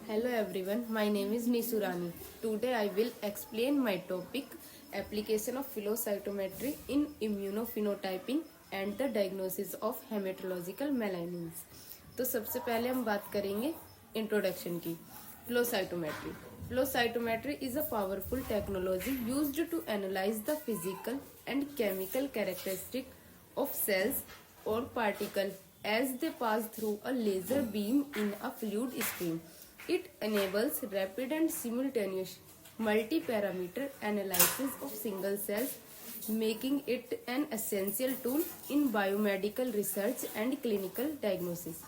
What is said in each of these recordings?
Hello everyone, my name is Nisurani. Today I will explain my topic application of flow cytometry in immunophenotyping and the diagnosis of hematological malignancies. तो सबसे पहले हम बात करेंगे introduction की. Flow cytometry. Flow cytometry is a powerful technology used to analyze the physical and chemical characteristic of cells or particles as they pass through a laser beam in a fluid stream. It enables rapid and simultaneous multi-parameter analysis of single cells, making it an essential tool in biomedical research and clinical diagnosis.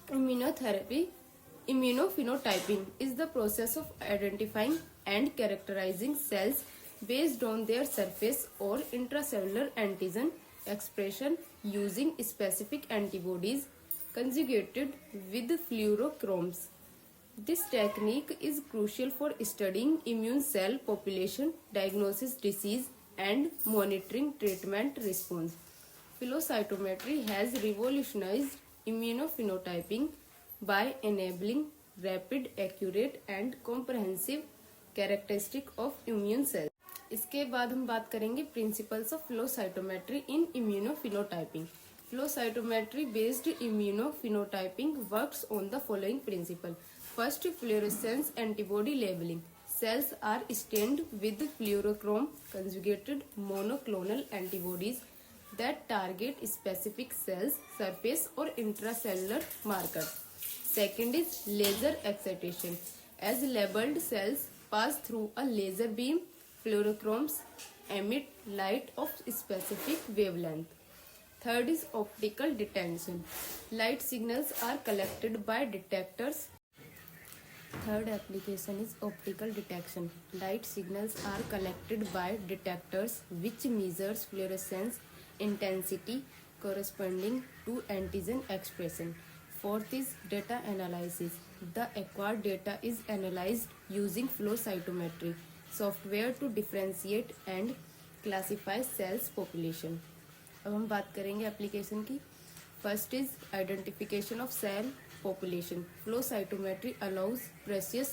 Immunophenotyping is the process of identifying and characterizing cells based on their surface or intracellular antigen expression using specific antibodies conjugated with fluorochromes. This technique is crucial for studying immune cell population, diagnosis disease, and monitoring treatment response. Flow cytometry has revolutionized immunophenotyping by enabling rapid, accurate, and comprehensive characteristic of immune cells. इसके बाद हम बात करेंगे principles of flow cytometry in immunophenotyping. Flow cytometry based immunophenotyping works on the following principle. First, fluorescence antibody labeling. Cells are stained with fluorochrome conjugated monoclonal antibodies that target specific cells, surface or intracellular markers. Second is laser excitation. As labeled cells pass through a laser beam, fluorochromes emit light of specific wavelength. Third is optical detection. Light signals are collected by detectors. Third application is optical detection. Light signals are collected by detectors which measures fluorescence intensity corresponding to antigen expression. Fourth is data analysis. The acquired data is analyzed using flow cytometry software to differentiate and classify cells population. अब हम बात करेंगे application की. First is identification of cell population. Flow cytometry allows precise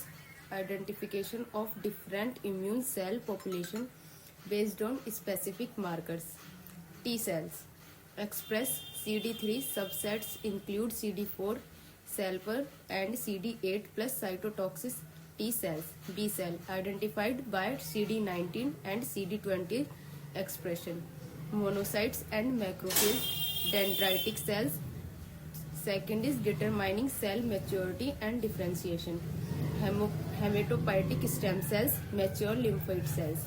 identification of different immune cell population based on specific markers. T cells express CD3 subsets include CD4, CELPR and CD8 plus cytotoxic T cells. B cell identified by CD19 and CD20 expression. Monocytes and macrophage dendritic cells. Second is determining cell maturity and differentiation. Hematopoietic stem cells, mature lymphoid cells.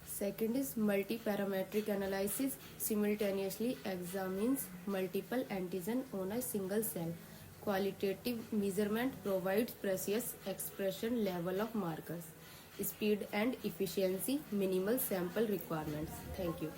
Second is multiparametric analysis. Simultaneously examines multiple antigen on a single cell. Qualitative measurement provides precise expression level of markers. Speed and efficiency, minimal sample requirements. Thank you.